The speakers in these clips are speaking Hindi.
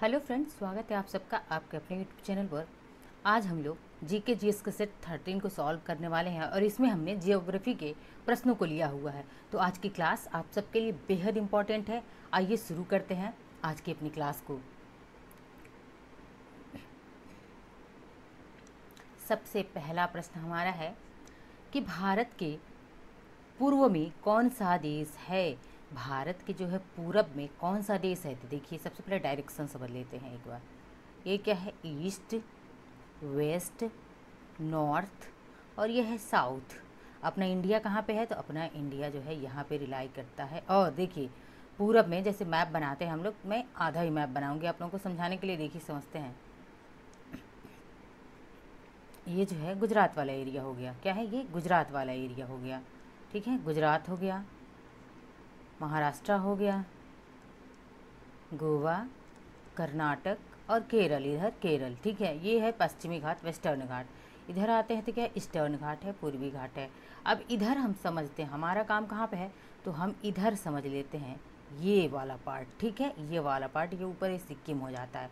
हेलो फ्रेंड्स, स्वागत है आप सबका आपके अपने यूट्यूब चैनल पर। आज हम लोग जीके जीएस के सेट 13 को सॉल्व करने वाले हैं और इसमें हमने जियोग्राफी के प्रश्नों को लिया हुआ है। तो आज की क्लास आप सबके लिए बेहद इम्पॉर्टेंट है। आइए शुरू करते हैं आज की अपनी क्लास को। सबसे पहला प्रश्न हमारा है कि भारत के पूर्व में कौन सा देश है। भारत के जो है पूरब में कौन सा देश है। तो देखिए, सबसे पहले डायरेक्शन समझ लेते हैं एक बार। ये क्या है? ईस्ट, वेस्ट, नॉर्थ और ये है साउथ। अपना इंडिया कहाँ पे है? तो अपना इंडिया जो है यहाँ पे रिलाई करता है। और देखिए, पूरब में जैसे मैप बनाते हैं हम लोग, मैं आधा ही मैप बनाऊंगी आप लोगों को समझाने के लिए। देखिए, समझते हैं। ये जो है गुजरात वाला एरिया हो गया। क्या है ये? गुजरात वाला एरिया हो गया। ठीक है, गुजरात हो गया, महाराष्ट्र हो गया, गोवा, कर्नाटक और केरल। इधर केरल। ठीक है, ये है पश्चिमी घाट, वेस्टर्न घाट। इधर आते हैं तो क्या है? ईस्टर्न घाट है, पूर्वी घाट है। अब इधर हम समझते हैं हमारा काम कहाँ पे है, तो हम इधर समझ लेते हैं ये वाला पार्ट। ठीक है, ये वाला पार्ट, ये ऊपर सिक्किम हो जाता है।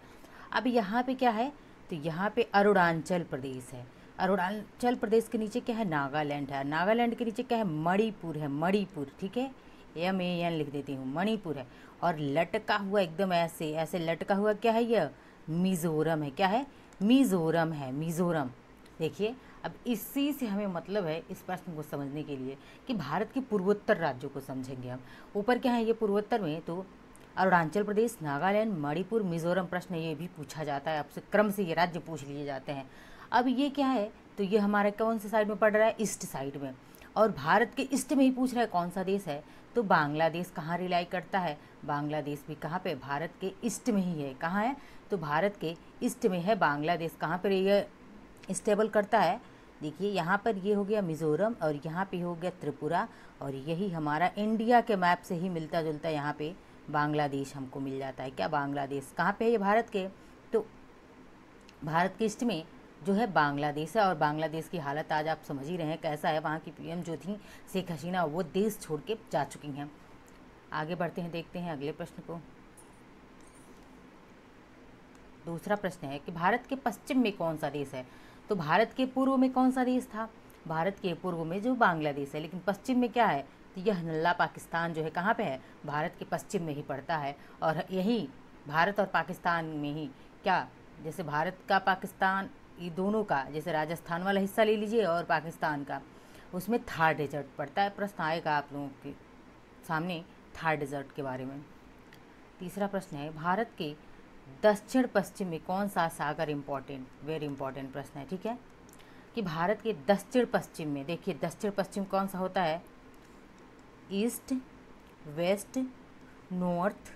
अब यहाँ पे क्या है? तो यहाँ पे अरुणाचल प्रदेश है। अरुणाचल प्रदेश के नीचे क्या है? नागालैंड है। नागालैंड के नीचे क्या है? मणिपुर है। मणिपुर, ठीक है, MAN लिख देती हूँ, मणिपुर है। और लटका हुआ एकदम ऐसे ऐसे लटका हुआ क्या है? यह मिज़ोरम है। क्या है? मिज़ोरम है, मिज़ोरम। देखिए, अब इसी से हमें मतलब है इस प्रश्न को समझने के लिए कि भारत के पूर्वोत्तर राज्यों को समझेंगे हम। ऊपर क्या है ये पूर्वोत्तर में? तो अरुणाचल प्रदेश, नागालैंड, मणिपुर, मिज़ोरम। प्रश्न ये भी पूछा जाता है आपसे, क्रम से ये राज्य पूछ लिए जाते हैं। अब ये क्या है? तो ये हमारे कौन से साइड में पड़ रहा है? ईस्ट साइड में। और भारत के ईस्ट में ही पूछ रहा है कौन सा देश है, तो बांग्लादेश कहाँ रिलाई करता है? बांग्लादेश भी कहाँ पे? भारत के ईस्ट में ही है। कहाँ है? तो भारत के ईस्ट में है बांग्लादेश। कहाँ पर ये स्टेबल करता है? देखिए, यहाँ पर ये हो गया मिज़ोरम और यहाँ पे हो गया त्रिपुरा। और यही हमारा इंडिया के मैप से ही मिलता जुलता यहाँ पे बांग्लादेश हमको मिल जाता है। क्या? बांग्लादेश कहाँ पे है? ये भारत के, तो भारत के ईस्ट में जो है बांग्लादेश है। और बांग्लादेश की हालत आज आप समझ ही रहे हैं कैसा है। वहाँ की PM जो थी शेख हसीना, वो देश छोड़ के जा चुकी हैं। आगे बढ़ते हैं, देखते हैं अगले प्रश्न को। दूसरा प्रश्न है कि भारत के पश्चिम में कौन सा देश है। तो भारत के पूर्व में कौन सा देश था? भारत के पूर्व में जो बांग्लादेश है, लेकिन पश्चिम में क्या है? तो यह नल्ला पाकिस्तान जो है कहाँ पे है? भारत के पश्चिम में ही पड़ता है। और यही भारत और पाकिस्तान में ही क्या, जैसे भारत का पाकिस्तान, ये दोनों का, जैसे राजस्थान वाला हिस्सा ले लीजिए और पाकिस्तान का, उसमें थार डेजर्ट पड़ता है। प्रश्न आएगा आप लोगों के सामने थार डेजर्ट के बारे में। तीसरा प्रश्न है भारत के दक्षिण पश्चिम में कौन सा सागर इम्पोर्टेंट, वेरी इंपॉर्टेंट प्रश्न है। ठीक है, कि भारत के दक्षिण पश्चिम में, देखिए दक्षिण पश्चिम कौन सा होता है? East, west, north,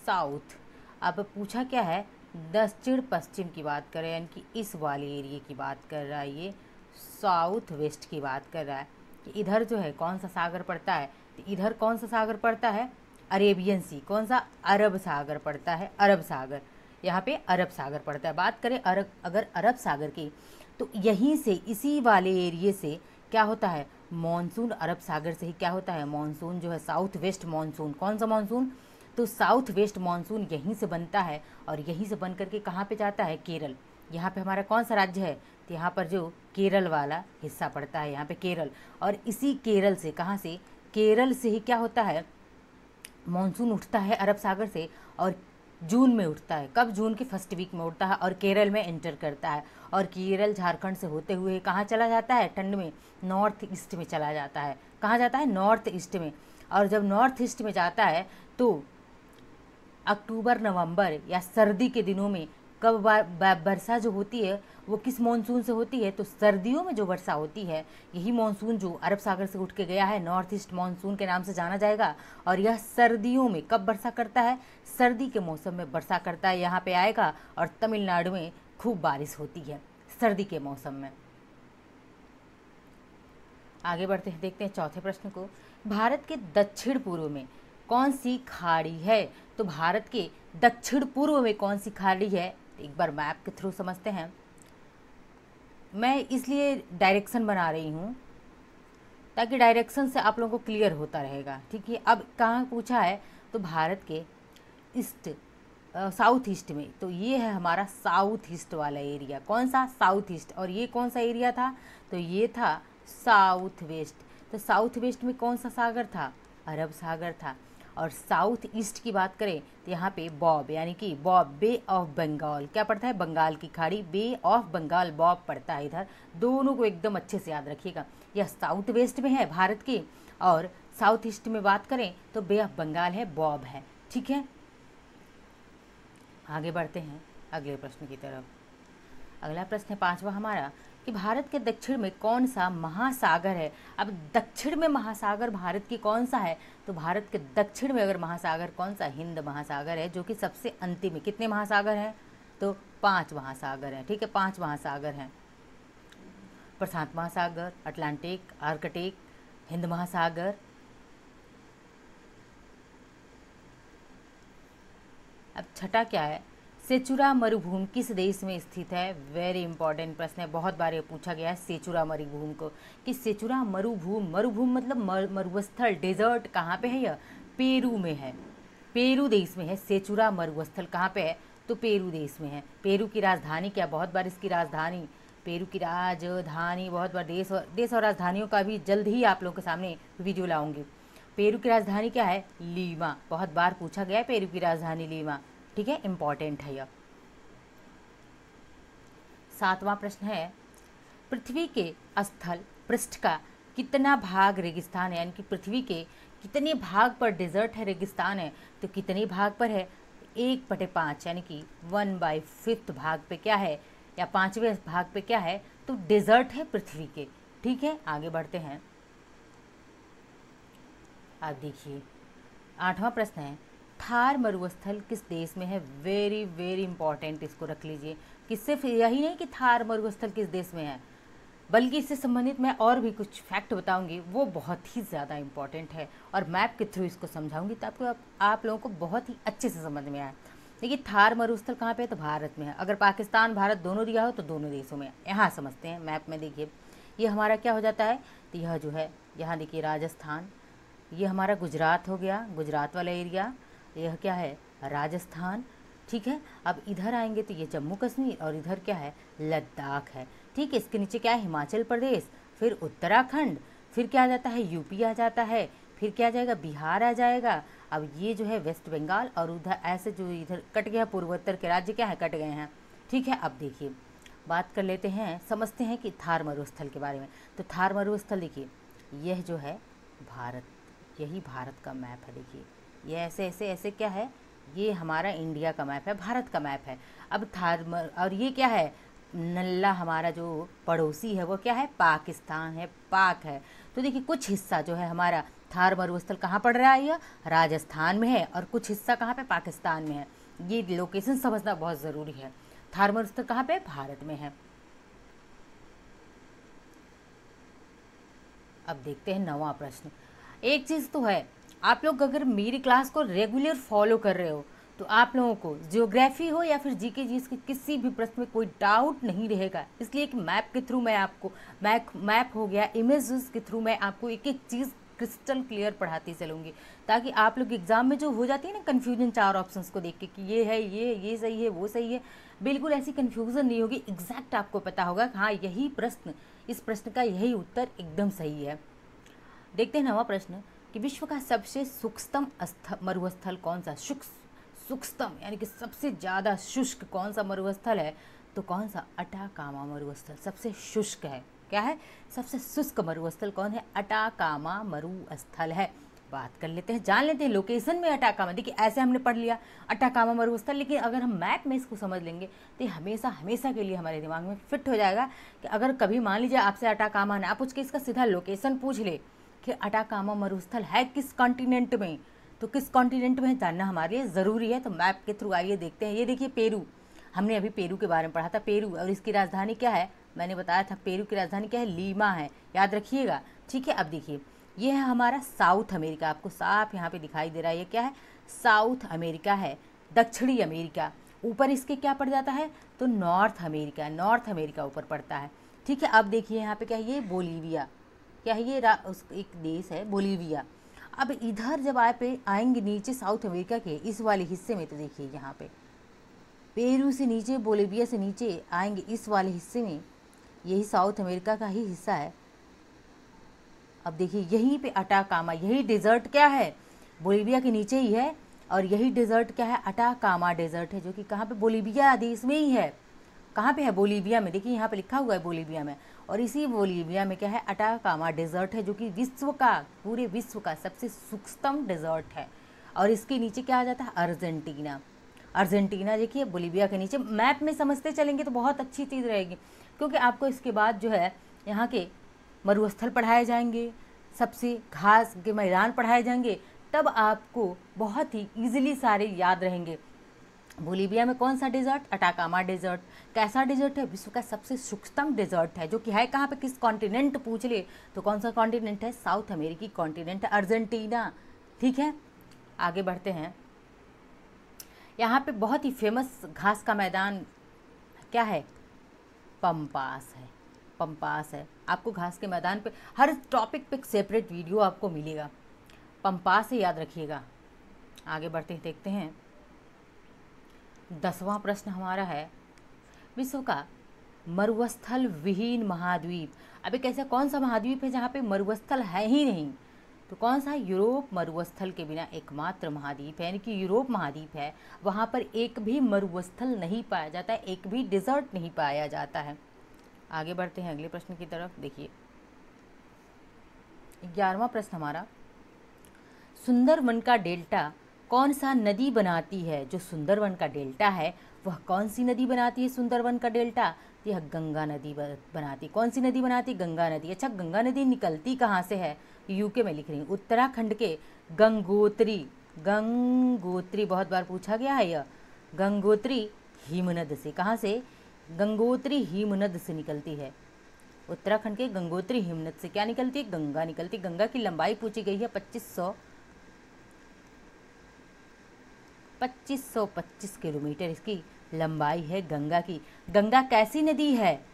south. अब पूछा क्या है? दक्षिण पश्चिम की बात कर रहे हैं, यानी कि इस वाले एरिया की बात कर रहा है ये। साउथ वेस्ट की बात कर रहा है कि इधर जो है कौन सा सागर पड़ता है। तो इधर कौन सा सागर पड़ता है? अरेबियन सी। कौन सा? अरब सागर पड़ता है, अरब सागर। यहाँ पे अरब सागर पड़ता है। बात करें अगर अरब सागर की, तो यहीं से, इसी वाले एरिए से क्या होता है? मॉनसून अरब सागर से ही क्या होता है? मॉनसून जो है साउथ वेस्ट मॉनसून। कौन सा मॉनसून? तो साउथ वेस्ट मॉनसून यहीं से बनता है और यहीं से बन करके कहाँ पे जाता है? केरल। यहाँ पे हमारा कौन सा राज्य है? तो यहाँ पर जो केरल वाला हिस्सा पड़ता है, यहाँ पे केरल। और इसी केरल से, कहाँ से? केरल से ही क्या होता है? मॉनसून उठता है अरब सागर से और जून में उठता है। कब? जून के फर्स्ट वीक में उठता है और केरल में एंटर करता है। और केरल झारखंड से होते हुए कहाँ चला जाता है? ठंड में नॉर्थ ईस्ट में चला जाता है। कहाँ जाता है? नॉर्थ ईस्ट में। और जब नॉर्थ ईस्ट में जाता है तो अक्टूबर नवंबर या सर्दी के दिनों में कब वर्षा जो होती है वो किस मॉनसून से होती है? तो सर्दियों में जो वर्षा होती है, यही मॉनसून जो अरब सागर से उठ के गया है, नॉर्थ ईस्ट मॉनसून के नाम से जाना जाएगा। और यह सर्दियों में कब वर्षा करता है? सर्दी के मौसम में वर्षा करता है, यहाँ पे आएगा। और तमिलनाडु में खूब बारिश होती है सर्दी के मौसम में। आगे बढ़ते हैं, देखते हैं चौथे प्रश्न को। भारत के दक्षिण पूर्व में कौन सी खाड़ी है? तो भारत के दक्षिण पूर्व में कौन सी खाड़ी है? एक बार मैप के थ्रू समझते हैं। मैं इसलिए डायरेक्शन बना रही हूँ ताकि डायरेक्शन से आप लोगों को क्लियर होता रहेगा। ठीक है, अब कहाँ पूछा है? तो भारत के ईस्ट साउथ ईस्ट में, तो ये है हमारा साउथ ईस्ट वाला एरिया। कौन सा? South east. और ये कौन सा एरिया था? तो ये था साउथ वेस्ट। तो साउथ वेस्ट में कौन सा सागर था? अरब सागर था। और साउथ ईस्ट की बात करें तो यहाँ पे बॉब, यानी कि बॉब, बे ऑफ बंगाल, क्या पड़ता है? बंगाल की खाड़ी, बे ऑफ बंगाल, बॉब पड़ता है इधर। दोनों को एकदम अच्छे से याद रखिएगा। यह साउथ वेस्ट में है भारत के, और साउथ ईस्ट में बात करें तो बे ऑफ बंगाल है, बॉब है। ठीक है, आगे बढ़ते हैं अगले प्रश्न की तरफ। अगला प्रश्न है 5वां हमारा कि भारत के दक्षिण में कौन सा महासागर है? अब दक्षिण में महासागर भारत की कौन सा है? तो भारत के दक्षिण में अगर महासागर कौन सा? हिंद महासागर है, जो कि सबसे अंतिम में। कितने महासागर हैं? तो 5 महासागर हैं। ठीक है, 5 महासागर हैं। प्रशांत महासागर, अटलांटिक, आर्कटिक, हिंद महासागर। अब छठा क्या है? सेचुरा मरुभूमि किस देश में स्थित है? वेरी इंपॉर्टेंट प्रश्न है, बहुत बार ये पूछा गया है सेचुरा मरुभूमि को, कि सेचुरा मरुभूमि, मरुभूमि मतलब मरुस्थल, डेजर्ट, कहाँ पे है यह? पेरू में है, पेरू देश में है। सेचुरा मरुस्थल कहाँ पे है? तो पेरू देश में है। पेरू की राजधानी क्या? बहुत बार इसकी राजधानी, पेरू की राजधानी, बहुत बार देश और राजधानियों का भी जल्द ही आप लोगों के सामने वीडियो लाऊंगी। पेरू की राजधानी क्या है? लीमा। बहुत बार पूछा गया है पेरू की राजधानी लीमा। ठीक है, इंपॉर्टेंट है यह। 7वां प्रश्न है पृथ्वी के स्थल पृष्ठ का कितना भाग रेगिस्तान है? यानी कि पृथ्वी के कितने भाग पर डेजर्ट है, रेगिस्तान है? तो कितने भाग पर है? 1/5, यानी कि 1/5 भाग पे क्या है, या 5वें भाग पे क्या है? तो डेजर्ट है पृथ्वी के। ठीक है, आगे बढ़ते हैं। आप देखिए 8वां प्रश्न है थार मरुस्थल किस देश में है? वेरी वेरी इंपॉर्टेंट, इसको रख लीजिए कि सिर्फ यही नहीं कि थार मरुस्थल किस देश में है, बल्कि इससे संबंधित मैं और भी कुछ फैक्ट बताऊंगी, वो बहुत ही ज़्यादा इंपॉर्टेंट है, और मैप के थ्रू इसको समझाऊंगी ताकि आप लोगों को बहुत ही अच्छे से समझ में आए। देखिए थार मरुस्थल कहाँ पे है? तो भारत में है। अगर पाकिस्तान भारत दोनों दिया हो तो दोनों देशों में। यहाँ समझते हैं मैप में। देखिए ये हमारा क्या हो जाता है? तो यह जो है यहाँ देखिए राजस्थान, ये हमारा गुजरात हो गया, गुजरात वाला एरिया। यह क्या है? राजस्थान। ठीक है, अब इधर आएंगे तो ये जम्मू कश्मीर, और इधर क्या है? लद्दाख है। ठीक है, इसके नीचे क्या है? हिमाचल प्रदेश, फिर उत्तराखंड, फिर क्या आ जाता है? यूपी आ जाता है, फिर क्या आ जाएगा? बिहार आ जाएगा। अब ये जो है वेस्ट बंगाल, और उधर ऐसे जो इधर कट गया पूर्वोत्तर के राज्य क्या है? कट गए हैं। ठीक है, अब देखिए बात कर लेते हैं, समझते हैं कि थार मरुस्थल के बारे में। तो थार मरुस्थल देखिए यह जो है भारत, यही भारत का मैप है। देखिए ये ऐसे ऐसे ऐसे क्या है? ये हमारा इंडिया का मैप है, भारत का मैप है। अब और ये क्या है? नल्ला हमारा जो पड़ोसी है वो क्या है? पाकिस्तान है, पाक है। तो देखिए कुछ हिस्सा जो है हमारा थार मरुस्थल कहाँ पड़ रहा है? यह राजस्थान में है, और कुछ हिस्सा कहाँ पे? पाकिस्तान में है। ये लोकेशन समझना बहुत ज़रूरी है। थार मरुस्थल कहाँ पे? भारत में है। अब देखते हैं 9वां प्रश्न। एक चीज़ तो है, आप लोग अगर मेरी क्लास को रेगुलर फॉलो कर रहे हो तो आप लोगों को जियोग्राफी हो या फिर जीके जीएस के किसी भी प्रश्न में कोई डाउट नहीं रहेगा। इसलिए कि मैप के थ्रू मैं आपको मैप हो गया, इमेजेस के थ्रू मैं आपको एक एक चीज़ क्रिस्टल क्लियर पढ़ाती चलूँगी, ताकि आप लोग एग्जाम में जो हो जाती है ना कन्फ्यूजन 4 ऑप्शंस को देख के कि ये है, ये सही है, वो सही है, बिल्कुल ऐसी कन्फ्यूज़न नहीं होगी। एग्जैक्ट आपको पता होगा कि हाँ यही प्रश्न, इस प्रश्न का यही उत्तर एकदम सही है। देखते हैं 9वां प्रश्न कि विश्व का सबसे सूक्ष्म मरुस्थल कौन सा? सूक्ष्म यानी कि सबसे ज़्यादा शुष्क कौन सा मरुस्थल है? तो कौन सा? अटाकामा मरुस्थल सबसे शुष्क है। क्या है? सबसे शुष्क मरुस्थल कौन है? अटाकामा मरुस्थल है। बात कर लेते हैं, जान लेते हैं लोकेशन में अटाकामा। देखिए ऐसे हमने पढ़ लिया अटाकामा मरुस्थल, लेकिन अगर हम मैप में इसको समझ लेंगे तो ये हमेशा हमेशा के लिए हमारे दिमाग में फिट हो जाएगा कि अगर कभी मान लीजिए आपसे अटाकामा ना पूछ के इसका सीधा लोकेशन पूछ ले कि अटाकामा मरुस्थल है किस कॉन्टिनेंट में, तो किस कॉन्टिनेंट में जानना हमारे लिए ज़रूरी है। तो मैप के थ्रू आइए देखते हैं। ये देखिए पेरू, हमने अभी पेरू के बारे में पढ़ा था, पेरू, और इसकी राजधानी क्या है? मैंने बताया था पेरू की राजधानी क्या है? लीमा है, याद रखिएगा। ठीक है, अब देखिए ये है हमारा साउथ अमेरिका, आपको साफ यहाँ पे दिखाई दे रहा है, ये क्या है? साउथ अमेरिका है, दक्षिणी अमेरिका। ऊपर इसके क्या पड़ जाता है? तो नॉर्थ अमेरिका, नॉर्थ अमेरिका ऊपर पड़ता है। ठीक है, अब देखिए यहाँ पे क्या है? ये बोलीविया, क्या है? ये एक देश है बोलीविया। अब इधर जब आएंगे नीचे साउथ अमेरिका के इस वाले हिस्से में, तो देखिए यहाँ पे पेरू से नीचे, बोलीविया से नीचे आएंगे इस वाले हिस्से में, यही साउथ अमेरिका का ही हिस्सा है। अब देखिए यहीं पे अटाकामा, यही डेजर्ट क्या है, बोलीविया के नीचे ही है, और यही डेजर्ट क्या है, अटाकामा डेजर्ट है, जो कि कहाँ पे, बोलीविया देश में ही है। कहाँ पे है, बोलीविया में। देखिए यहाँ पे लिखा हुआ है बोलीविया में, और इसी बोलीविया में क्या है, अटाकामा डेजर्ट है, जो कि विश्व का, पूरे विश्व का सबसे सूक्ष्म डेजर्ट है। और इसके नीचे क्या आ जाता है, अर्जेंटीना। अर्जेंटीना देखिए बोलीविया के नीचे। मैप में समझते चलेंगे तो बहुत अच्छी चीज़ रहेगी, क्योंकि आपको इसके बाद जो है यहाँ के मरुस्थल पढ़ाए जाएंगे, सबसे घास के मैदान पढ़ाए जाएंगे, तब आपको बहुत ही ईजिली सारे याद रहेंगे। बोलीविया में कौन सा डेजर्ट, अटाकामा डेजर्ट। कैसा डेजर्ट है, विश्व का सबसे सूक्ष्म डेजर्ट है, जो कि है कहाँ पे, किस कॉन्टिनेंट पूछ ले तो कौन सा कॉन्टिनेंट है, साउथ अमेरिकी कॉन्टिनेंट है, अर्जेंटीना। ठीक है, आगे बढ़ते हैं। यहाँ पे बहुत ही फेमस घास का मैदान क्या है, पंपास है। पंपास है। आपको घास के मैदान पे हर टॉपिक पे एक सेपरेट वीडियो आपको मिलेगा, पंपास से याद रखिएगा। आगे बढ़ते हैं, देखते हैं 10वां प्रश्न हमारा है, विश्व का मरुस्थल विहीन महाद्वीप। अब एक ऐसा कौन सा महाद्वीप है जहाँ पे मरुस्थल है ही नहीं, तो कौन सा, यूरोप मरुस्थल के बिना एकमात्र महाद्वीप है, यानी कि यूरोप महाद्वीप है, वहाँ पर एक भी मरुस्थल नहीं पाया जाता है, एक भी डिजर्ट नहीं पाया जाता है। आगे बढ़ते हैं अगले प्रश्न की तरफ। देखिए 11वां प्रश्न हमारा, सुंदरवन का डेल्टा कौन सा नदी बनाती है। जो सुंदरवन का डेल्टा है वह कौन सी नदी बनाती है, सुंदरवन का डेल्टा, यह गंगा नदी बनाती। कौन सी नदी बनाती, गंगा नदी। अच्छा, गंगा नदी निकलती कहाँ से है, यूके में लिख रही हूँ, उत्तराखंड के गंगोत्री। गंगोत्री बहुत बार पूछा गया है, यह गंगोत्री हिमनद से। कहाँ से, गंगोत्री हिमनद से निकलती है। उत्तराखंड के गंगोत्री हिमनद से क्या निकलती है, गंगा निकलती। गंगा की लंबाई पूछी गई है 2525 किलोमीटर इसकी लंबाई है गंगा की। गंगा कैसी नदी है,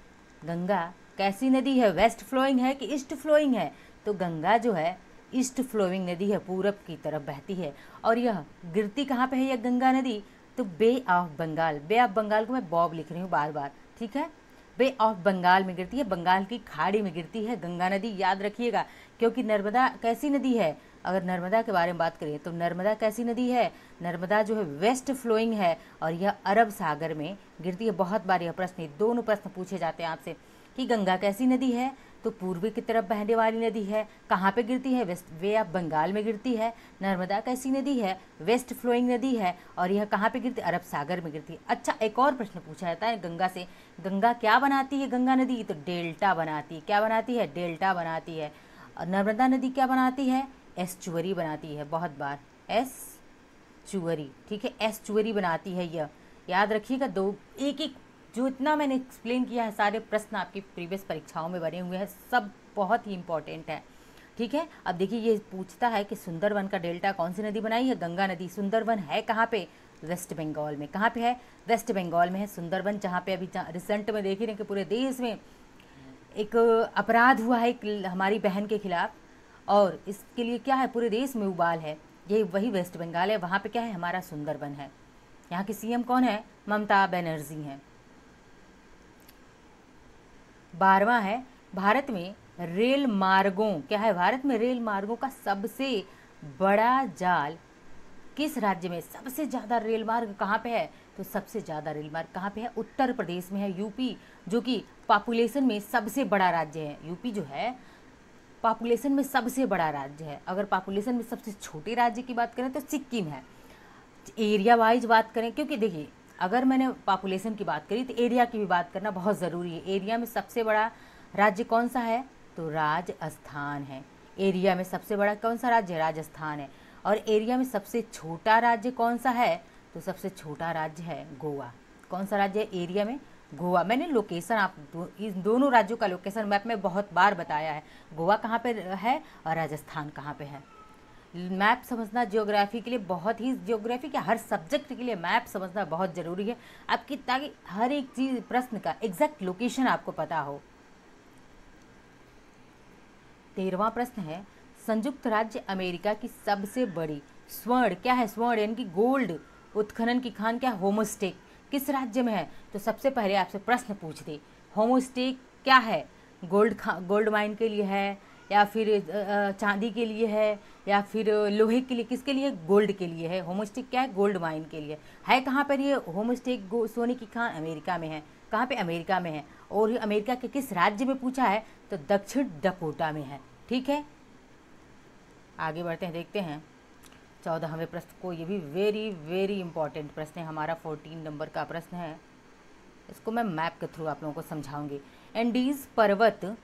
गंगा कैसी नदी है, वेस्ट फ्लोइंग है कि ईस्ट फ्लोइंग है, तो गंगा जो है ईस्ट फ्लोइंग नदी है, पूरब की तरफ बहती है। और यह गिरती कहाँ पे है यह गंगा नदी, तो Bay of Bengal. Bay of Bengal को मैं बॉब लिख रही हूँ बार बार, ठीक है, बे ऑफ बंगाल में गिरती है, बंगाल की खाड़ी में गिरती है गंगा नदी, याद रखिएगा। क्योंकि नर्मदा कैसी नदी है, अगर नर्मदा के बारे में बात करें तो नर्मदा कैसी नदी है, नर्मदा जो है वेस्ट फ्लोइंग है, और यह अरब सागर में गिरती है। बहुत बार यह प्रश्न, दोनों प्रश्न पूछे जाते हैं आपसे कि गंगा कैसी नदी है, तो पूर्वी की तरफ बहने वाली नदी है, कहाँ पे गिरती है, वेस्ट वे ऑफ बंगाल में गिरती है। नर्मदा कैसी नदी है, वेस्ट फ्लोइंग नदी है, और यह कहाँ पे गिरती है, अरब सागर में गिरती है। अच्छा, एक और प्रश्न पूछा जाता है गंगा से, गंगा क्या बनाती है गंगा नदी, तो डेल्टा बनाती है। क्या बनाती है, डेल्टा बनाती है। और नर्मदा नदी क्या बनाती है, एस्चुअरी बनाती है। बहुत बार एस्चुअरी, ठीक है, एस्चुअरी बनाती है, यह याद रखिएगा। दो एक एक जो इतना मैंने एक्सप्लेन किया है, सारे प्रश्न आपकी प्रीवियस परीक्षाओं में बने हुए हैं, सब बहुत ही इंपॉर्टेंट है, ठीक है। अब देखिए ये पूछता है कि सुंदरवन का डेल्टा कौन सी नदी बनाई है, गंगा नदी। सुंदरवन है कहाँ पे, वेस्ट बंगाल में। कहाँ पे है, वेस्ट बंगाल में है सुंदरवन, जहाँ पे अभी रिसेंट में देख रहे हैं कि पूरे देश में एक अपराध हुआ है एक हमारी बहन के खिलाफ, और इसके लिए क्या है, पूरे देश में उबाल है, ये वही वेस्ट बंगाल है। वहाँ पे क्या है, हमारा सुंदरवन है। यहाँ की सीएम कौन है, ममता बनर्जी हैं। 12वां है, भारत में रेल मार्गों, क्या है, भारत में रेल मार्गों का सबसे बड़ा जाल किस राज्य में, सबसे ज़्यादा रेल मार्ग कहाँ पे है, तो सबसे ज़्यादा रेल मार्ग कहाँ पे है, उत्तर प्रदेश में है। यूपी जो कि पॉपुलेशन में सबसे बड़ा राज्य है, यूपी जो है पॉपुलेशन में सबसे बड़ा राज्य है। अगर पॉपुलेशन में सबसे छोटे राज्य की बात करें तो सिक्किम है। एरिया वाइज बात करें, क्योंकि देखिए अगर मैंने पॉपुलेशन की बात करी तो एरिया की भी बात करना बहुत ज़रूरी है। एरिया में सबसे बड़ा राज्य कौन सा है, तो राजस्थान है। एरिया में सबसे बड़ा कौन सा राज्य है, राजस्थान है। और एरिया में सबसे छोटा राज्य कौन सा है, तो सबसे छोटा राज्य है गोवा। कौन सा राज्य है एरिया में, गोवा। मैंने लोकेशन इन दोनों राज्यों का लोकेशन मैप में बहुत बार बताया है, गोवा कहाँ पे है और राजस्थान कहाँ पे है। मैप समझना ज्योग्राफी के लिए बहुत ही, ज्योग्राफी के हर सब्जेक्ट के लिए मैप समझना बहुत ज़रूरी है आपकी, ताकि हर एक चीज़ प्रश्न का एग्जैक्ट लोकेशन आपको पता हो। 13वां प्रश्न है, संयुक्त राज्य अमेरिका की सबसे बड़ी स्वर्ण, क्या है, स्वर्ण यानी कि गोल्ड उत्खनन की खान क्या, होमस्टेक। किस राज्य में है? तो सबसे पहले आपसे प्रश्न पूछ दे, होम स्टे क्या है? गोल्ड माइन के लिए है, या फिर चांदी के लिए है, या फिर लोहे के लिए? किसके लिए? गोल्ड के लिए है। होम स्टे क्या है? गोल्ड माइन के लिए है। कहाँ पर ये होम स्टे सोने की खान? अमेरिका में है। कहाँ पे? अमेरिका में है। और ये अमेरिका के किस राज्य में पूछा है? तो दक्षिण डकोटा में है। ठीक है, आगे बढ़ते हैं, देखते हैं 14वें प्रश्न को। ये भी वेरी वेरी इंपॉर्टेंट प्रश्न है, हमारा 14 नंबर का प्रश्न है। इसको मैं मैप के थ्रू आप लोगों को समझाऊंगी। एंडीज पर्वत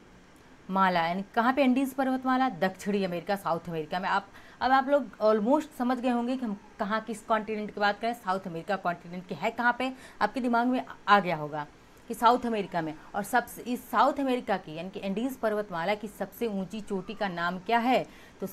माला, यानी कहाँ पे एंडीज पर्वतमाला? दक्षिणी अमेरिका, साउथ अमेरिका में। अब आप लोग ऑलमोस्ट समझ गए होंगे कि हम कहाँ किस कॉन्टिनेंट की बात करें। साउथ अमेरिका कॉन्टिनेंट के है कहाँ पे? आपके दिमाग में आ गया होगा कि साउथ अमेरिका में। और सबसे इस साउथ अमेरिका की यानी कि एंडीज पर्वतमाला की सबसे ऊंची चोटी का नाम क्या है? तो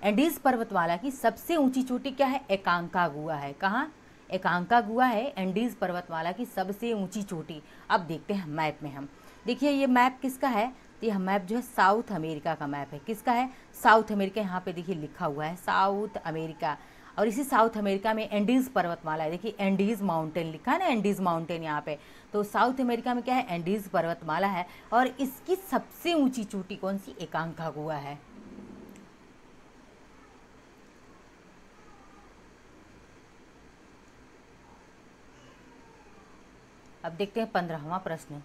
एंडीज पर्वतमाला की सबसे ऊंची चोटी क्या है? एकांकागुआ है। कहाँ? एकांकागुआ है एंडीज पर्वतमाला की सबसे ऊंची चोटी। अब देखते हैं मैप में हम। देखिए ये मैप किसका है? तो यह मैप जो है साउथ अमेरिका का मैप है। किसका है? South America. यहाँ पे देखिए लिखा हुआ है साउथ अमेरिका। और इसी साउथ अमेरिका में एंडीज पर्वतमाला है। देखिए एंडीज माउंटेन लिखा है ना, एंडीज माउंटेन यहाँ पे। तो साउथ अमेरिका में क्या है? एंडीज पर्वतमाला है। और इसकी सबसे ऊंची चोटी कौन सी? एकांकागुआ है। अब देखते हैं 15वां प्रश्न।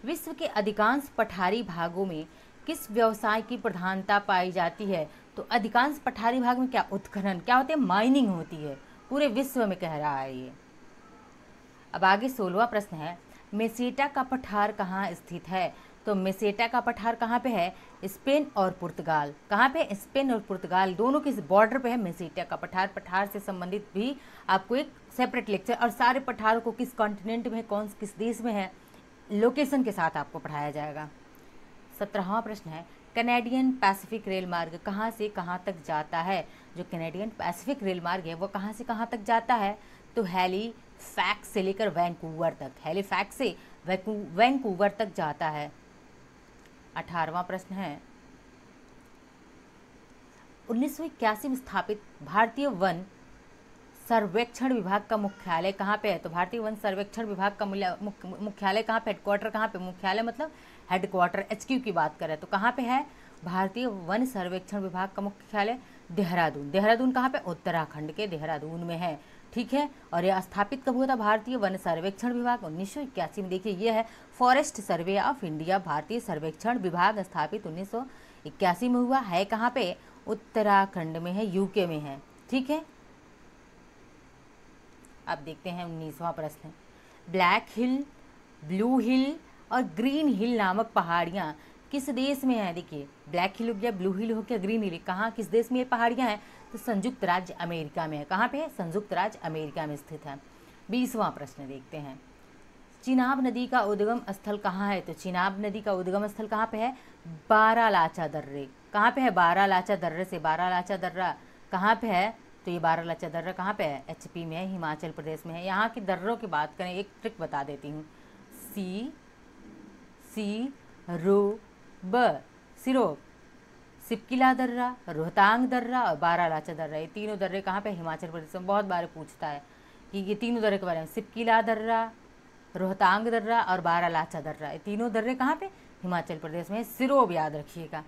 विश्व के अधिकांश पठारी भागों में किस व्यवसाय की प्रधानता पाई जाती है? तो अधिकांश पठारी भाग में क्या? उत्खनन। क्या होते हैं? माइनिंग होती है। पूरे विश्व में कह रहा है ये। अब आगे 16वां प्रश्न है, मेसेटा का पठार कहाँ स्थित है? तो मेसेटा का पठार कहाँ पे है? स्पेन और पुर्तगाल। कहाँ पे? स्पेन और पुर्तगाल दोनों के बॉर्डर पे है मेसेटा का पठार। पठार से संबंधित भी आपको एक सेपरेट लेक्चर, और सारे पठारों को किस कॉन्टिनेंट में, कौन किस देश में है, लोकेशन के साथ आपको पढ़ाया जाएगा। 17वां प्रश्न है, कैनेडियन पैसिफिक रेल मार्ग कहाँ से कहाँ तक जाता है? जो कैनेडियन पैसिफिक रेल मार्ग है वो कहाँ से कहाँ तक जाता है? तो हैलीफैक्स से लेकर वैंकूवर तक। हैलीफैक्स से वैंकूवर तक जाता है। 18वां प्रश्न है, 1981 में स्थापित भारतीय वन सर्वेक्षण विभाग का मुख्यालय कहाँ पे है? तो भारतीय वन सर्वेक्षण विभाग का मुख्यालय कहाँ पे? हेडक्वार्टर कहाँ पे? मुख्यालय मतलब हेडक्वार्टर, HQ की बात करें तो कहाँ पे है? भारतीय वन सर्वेक्षण विभाग का मुख्यालय देहरादून। देहरादून कहाँ पे? उत्तराखंड के देहरादून में है। ठीक है, और यह स्थापित कब हुआ था? भारतीय वन सर्वेक्षण विभाग 1981 में। देखिए ये है फॉरेस्ट सर्वे ऑफ इंडिया, भारतीय सर्वेक्षण विभाग स्थापित 1981 में हुआ है। कहाँ पे? उत्तराखंड में है, UK में है। ठीक है, अब देखते हैं 19वां प्रश्न। ब्लैक हिल, ब्लू हिल और ग्रीन हिल नामक पहाड़ियाँ किस देश में है? देखिए ब्लैक हिल हो गया, ब्लू हिल हो गया, ग्रीन हिल, कहाँ किस देश में ये पहाड़ियाँ हैं? तो संयुक्त राज्य अमेरिका में है। कहाँ पे है? संयुक्त राज्य अमेरिका में स्थित है। 20वां प्रश्न देखते हैं, चिनाब नदी का उद्गम स्थल कहाँ है? तो चिनाब नदी का उद्गम स्थल कहाँ पे है? बारालाचा दर्रे। कहाँ पे है? बारालाचा दर्रे से। बारालाचा दर्रा कहाँ पे है? तो ये बारालाचा दर्रा कहाँ पे है? HP में है, हिमाचल प्रदेश में है। यहाँ के दर्रों की बात करें, एक ट्रिक बता देती हूँ। सिरोप, सिपकिला दर्रा, रोहतांग दर्रा और बारालाचा दर्रा, ये तीनों दर्रे कहाँ पे? हिमाचल प्रदेश में। बहुत बार पूछता है कि ये तीनों दर्रे के बारे में, सिपकिला दर्रा, रोहतांग दर्रा और बारालाचा दर्रा, ये तीनों दर्रे कहाँ पे? हिमाचल प्रदेश में। सिरोप याद रखिएगा।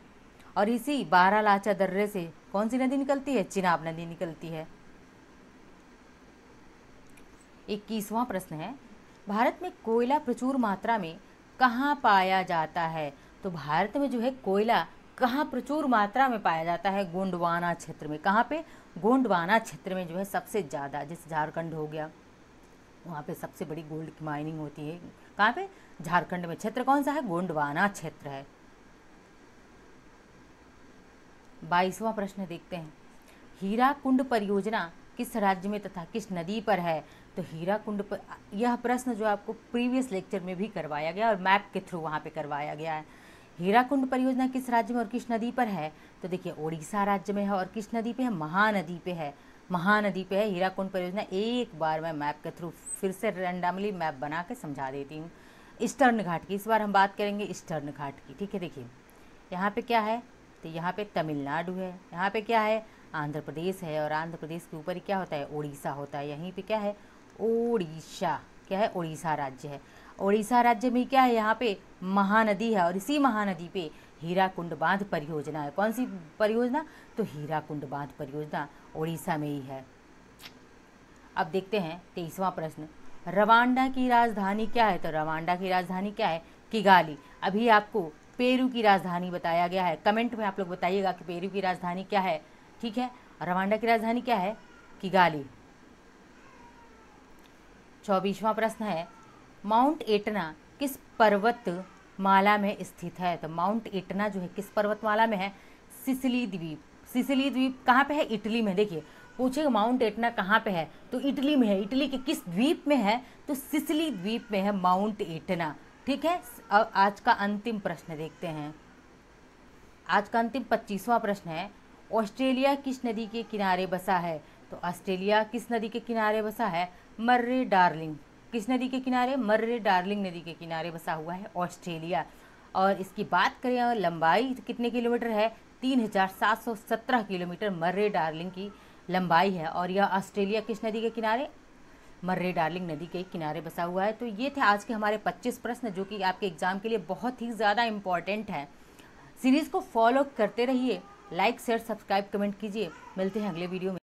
और इसी बारालाचा दर्रे से कौन सी नदी निकलती है? चिनाब नदी निकलती है। 21वां प्रश्न है, भारत में कोयला प्रचुर मात्रा में कहाँ पाया जाता है? तो भारत में जो है कोयला कहाँ प्रचुर मात्रा में पाया जाता है? गोंडवाना क्षेत्र में। कहाँ पे? गोंडवाना क्षेत्र में जो है सबसे ज़्यादा, जैसे झारखंड हो गया, वहाँ पे सबसे बड़ी गोल्ड की माइनिंग होती है। कहाँ पे? झारखंड में। क्षेत्र कौन सा है? गोंडवाना क्षेत्र है। 22वां प्रश्न देखते हैं, हीराकुंड परियोजना किस राज्य में तथा किस नदी पर है? तो हीराकुंड पर, यह प्रश्न जो आपको प्रीवियस लेक्चर में भी करवाया गया और मैप के थ्रू वहाँ पे करवाया गया है। हीराकुंड परियोजना किस राज्य में और किस नदी पर है? तो देखिए उड़ीसा राज्य में है। और किस नदी पे है? महानदी पे है। महानदी पे है हीराकुंड परियोजना। एक बार मैं मैप के थ्रू फिर से रैंडमली मैप बना के समझा देती हूँ। ईस्टर्न घाट की इस बार हम बात करेंगे, ईस्टर्न घाट की। ठीक है, देखिए यहाँ पे क्या है? तो यहाँ पे तमिलनाडु है। यहाँ पे क्या है? आंध्र प्रदेश है, और आंध्र प्रदेश के ऊपर ही क्या होता है, उड़ीसा होता है। यहीं पे क्या है, उड़ीसा, क्या है, उड़ीसा राज्य है। उड़ीसा राज्य में क्या है, यहाँ पे महानदी है, और इसी महानदी पे हीराकुंड बांध परियोजना है। कौन सी परियोजना, तो हीराकुंड बांध परियोजना उड़ीसा में ही है। अब देखते हैं 23वां प्रश्न, रवांडा की राजधानी क्या है, तो रवांडा की राजधानी क्या है, किगाली। अभी आपको पेरू की राजधानी बताया गया है, कमेंट में आप लोग बताइएगा कि पेरू की राजधानी क्या है, ठीक है। रवांडा की राजधानी क्या है, किगाली। 24वां प्रश्न है, माउंट एटना किस पर्वतमाला में स्थित है, तो माउंट एटना जो है किस पर्वतमाला में है, सिसिली द्वीप। सिसिली द्वीप कहाँ पे है, इटली में। देखिए पूछेगा माउंट एटना कहाँ पे है, तो इटली में है। इटली के किस द्वीप में है, तो सिसिली द्वीप में है माउंट एटना, ठीक है। अब आज का अंतिम प्रश्न देखते हैं। आज का अंतिम 25वां प्रश्न है, ऑस्ट्रेलिया किस नदी के किनारे बसा है, तो ऑस्ट्रेलिया किस नदी के किनारे बसा है, मर्रे डार्लिंग। किस नदी के किनारे, मर्रे डार्लिंग नदी के किनारे बसा हुआ है ऑस्ट्रेलिया। और इसकी बात करें लंबाई कितने किलोमीटर है, 3717 किलोमीटर मर्रे डार्लिंग की लंबाई है। और यह ऑस्ट्रेलिया किस नदी के किनारे, मर्रे डार्लिंग नदी के किनारे बसा हुआ है। तो ये थे आज के हमारे 25 प्रश्न, जो कि आपके एग्जाम के लिए बहुत ही ज़्यादा इम्पॉर्टेंट है। सीरीज़ को फॉलो करते रहिए, लाइक शेयर सब्सक्राइब कमेंट कीजिए। मिलते हैं अगले वीडियो में।